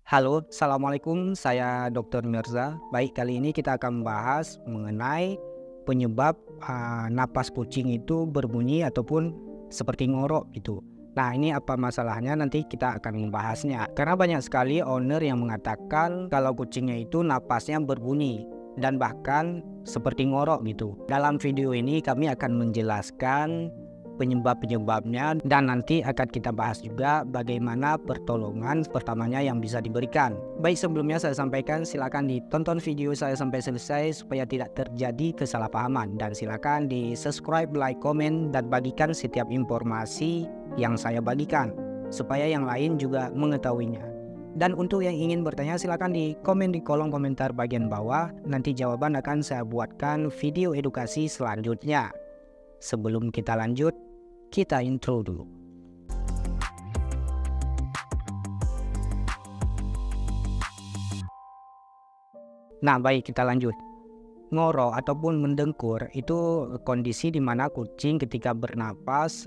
Halo, Assalamualaikum, saya Dr. Mirza. Baik, kali ini kita akan membahas mengenai penyebab napas kucing itu berbunyi ataupun seperti ngorok gitu. Nah, ini apa masalahnya? Nanti kita akan membahasnya. Karena banyak sekali owner yang mengatakan kalau kucingnya itu napasnya berbunyi dan bahkan seperti ngorok gitu. Dalam video ini kami akan menjelaskan penyebab-penyebabnya dan nanti akan kita bahas juga bagaimana pertolongan pertamanya yang bisa diberikan. Baik, sebelumnya saya sampaikan silakan ditonton video saya sampai selesai supaya tidak terjadi kesalahpahaman, dan silakan di subscribe, like, komen, dan bagikan setiap informasi yang saya bagikan supaya yang lain juga mengetahuinya. Dan untuk yang ingin bertanya silakan di komen di kolom komentar bagian bawah, nanti jawaban akan saya buatkan video edukasi selanjutnya. Sebelum kita lanjut, kita intro dulu. Nah, baik, kita lanjut. Ngorok ataupun mendengkur itu kondisi di mana kucing ketika bernapas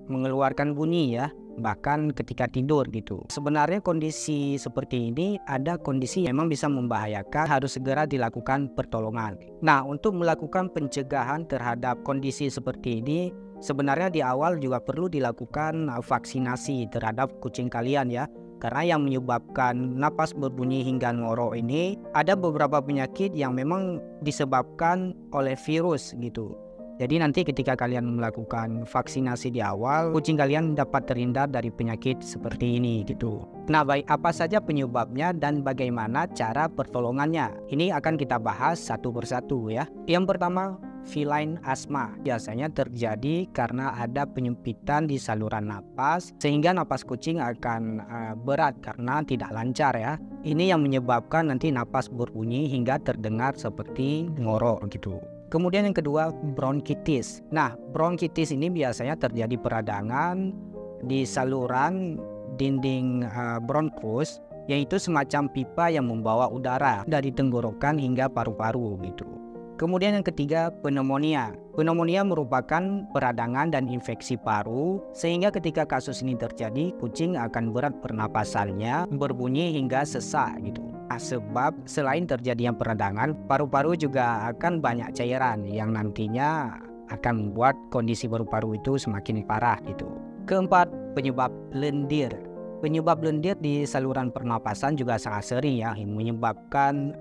mengeluarkan bunyi ya, bahkan ketika tidur gitu. Sebenarnya kondisi seperti ini ada kondisi yang memang bisa membahayakan, harus segera dilakukan pertolongan. Nah, untuk melakukan pencegahan terhadap kondisi seperti ini, sebenarnya di awal juga perlu dilakukan vaksinasi terhadap kucing kalian ya. Karena yang menyebabkan napas berbunyi hingga ngorok ini ada beberapa penyakit yang memang disebabkan oleh virus gitu. Jadi nanti ketika kalian melakukan vaksinasi di awal, kucing kalian dapat terhindar dari penyakit seperti ini gitu. Nah, baik, apa saja penyebabnya dan bagaimana cara pertolongannya? Ini akan kita bahas satu persatu ya. Yang pertama, feline asthma. Biasanya terjadi karena ada penyempitan di saluran napas sehingga napas kucing akan berat karena tidak lancar ya. Ini yang menyebabkan nanti napas berbunyi hingga terdengar seperti ngorok gitu. Kemudian yang kedua, bronkitis. Nah, bronkitis ini biasanya terjadi peradangan di saluran dinding bronkus, yaitu semacam pipa yang membawa udara dari tenggorokan hingga paru-paru gitu. Kemudian yang ketiga, pneumonia. Pneumonia merupakan peradangan dan infeksi paru, sehingga ketika kasus ini terjadi, kucing akan berat pernapasannya, berbunyi hingga sesak gitu. Nah, sebab selain terjadinya peradangan, paru-paru juga akan banyak cairan yang nantinya akan membuat kondisi paru-paru itu semakin parah gitu. Keempat, penyebab lendir. Penyebab lendir di saluran pernapasan juga sangat sering ya, menyebabkan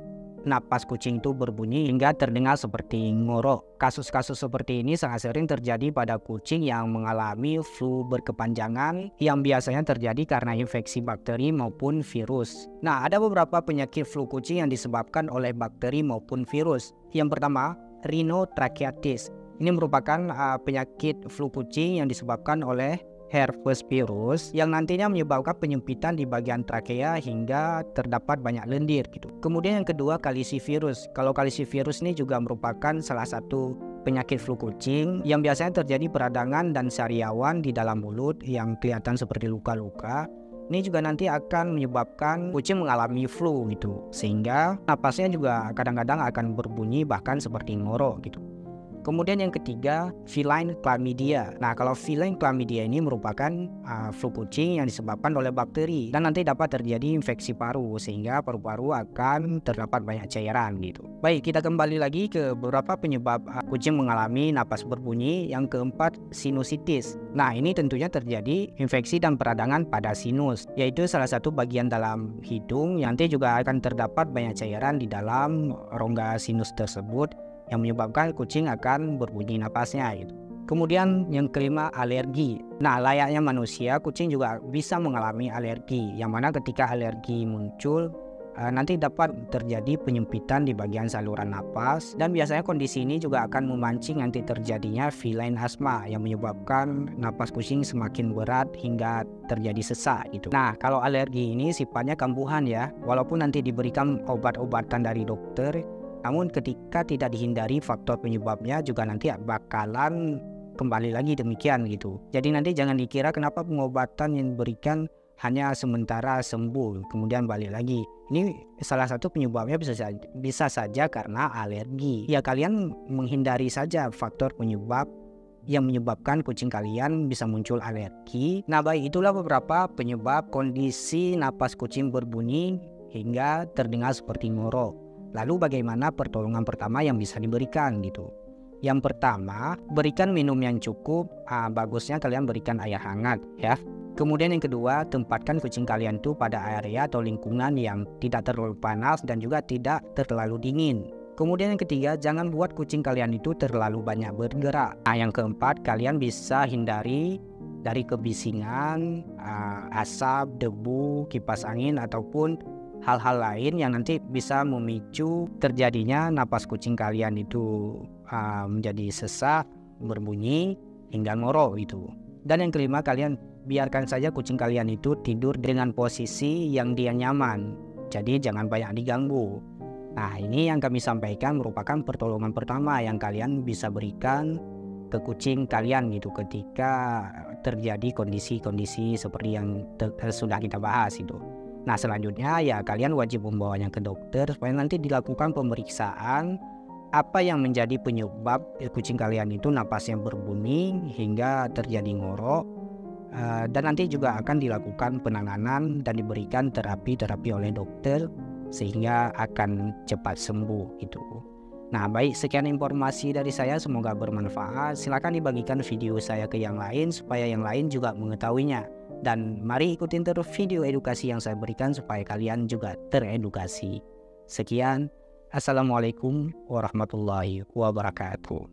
napas kucing itu berbunyi hingga terdengar seperti ngorok. Kasus-kasus seperti ini sangat sering terjadi pada kucing yang mengalami flu berkepanjangan yang biasanya terjadi karena infeksi bakteri maupun virus. Nah, ada beberapa penyakit flu kucing yang disebabkan oleh bakteri maupun virus. Yang pertama, rhinotracheatis. Ini merupakan penyakit flu kucing yang disebabkan oleh herpes virus yang nantinya menyebabkan penyempitan di bagian trakea hingga terdapat banyak lendir gitu. Kemudian yang kedua, kalisivirus. Kalau kalisivirus ini juga merupakan salah satu penyakit flu kucing yang biasanya terjadi peradangan dan sariawan di dalam mulut yang kelihatan seperti luka-luka. Ini juga nanti akan menyebabkan kucing mengalami flu gitu, sehingga napasnya juga kadang-kadang akan berbunyi bahkan seperti ngorok gitu. Kemudian yang ketiga, feline chlamydia. Nah, kalau feline chlamydia ini merupakan flu kucing yang disebabkan oleh bakteri dan nanti dapat terjadi infeksi paru sehingga paru-paru akan terdapat banyak cairan gitu. Baik, kita kembali lagi ke beberapa penyebab kucing mengalami napas berbunyi. Yang keempat, sinusitis. Nah, ini tentunya terjadi infeksi dan peradangan pada sinus, yaitu salah satu bagian dalam hidung yang nanti juga akan terdapat banyak cairan di dalam rongga sinus tersebut yang menyebabkan kucing akan berbunyi napasnya gitu. Kemudian yang kelima, alergi. Nah, layaknya manusia, kucing juga bisa mengalami alergi, yang mana ketika alergi muncul nanti dapat terjadi penyempitan di bagian saluran napas, dan biasanya kondisi ini juga akan memancing nanti terjadinya feline asthma yang menyebabkan napas kucing semakin berat hingga terjadi sesak gitu. Nah, kalau alergi ini sifatnya kambuhan ya, walaupun nanti diberikan obat-obatan dari dokter, namun ketika tidak dihindari faktor penyebabnya juga nanti bakalan kembali lagi demikian gitu. Jadi nanti jangan dikira kenapa pengobatan yang diberikan hanya sementara sembuh kemudian balik lagi. Ini salah satu penyebabnya bisa saja karena alergi. Ya, kalian menghindari saja faktor penyebab yang menyebabkan kucing kalian bisa muncul alergi. Nah, baik, itulah beberapa penyebab kondisi napas kucing berbunyi hingga terdengar seperti ngoro. Lalu bagaimana pertolongan pertama yang bisa diberikan gitu? Yang pertama, berikan minum yang cukup. Bagusnya kalian berikan air hangat ya. Kemudian yang kedua, tempatkan kucing kalian itu pada area atau lingkungan yang tidak terlalu panas dan juga tidak terlalu dingin. Kemudian yang ketiga, jangan buat kucing kalian itu terlalu banyak bergerak. Yang keempat, kalian bisa hindari dari kebisingan, asap, debu, kipas angin, ataupun hal-hal lain yang nanti bisa memicu terjadinya napas kucing kalian itu menjadi sesak, berbunyi, hingga ngoro itu. Dan yang kelima, kalian biarkan saja kucing kalian itu tidur dengan posisi yang dia nyaman. Jadi jangan banyak diganggu. Nah, ini yang kami sampaikan merupakan pertolongan pertama yang kalian bisa berikan ke kucing kalian gitu ketika terjadi kondisi-kondisi seperti yang sudah kita bahas itu. Nah, selanjutnya ya kalian wajib membawanya ke dokter supaya nanti dilakukan pemeriksaan apa yang menjadi penyebab kucing kalian itu napasnya berbunyi hingga terjadi ngoro, dan nanti juga akan dilakukan penanganan dan diberikan terapi oleh dokter sehingga akan cepat sembuh gitu. Nah, baik, sekian informasi dari saya, semoga bermanfaat. Silakan dibagikan video saya ke yang lain supaya yang lain juga mengetahuinya. Dan mari ikutin terus video edukasi yang saya berikan supaya kalian juga teredukasi. Sekian, Assalamualaikum warahmatullahi wabarakatuh.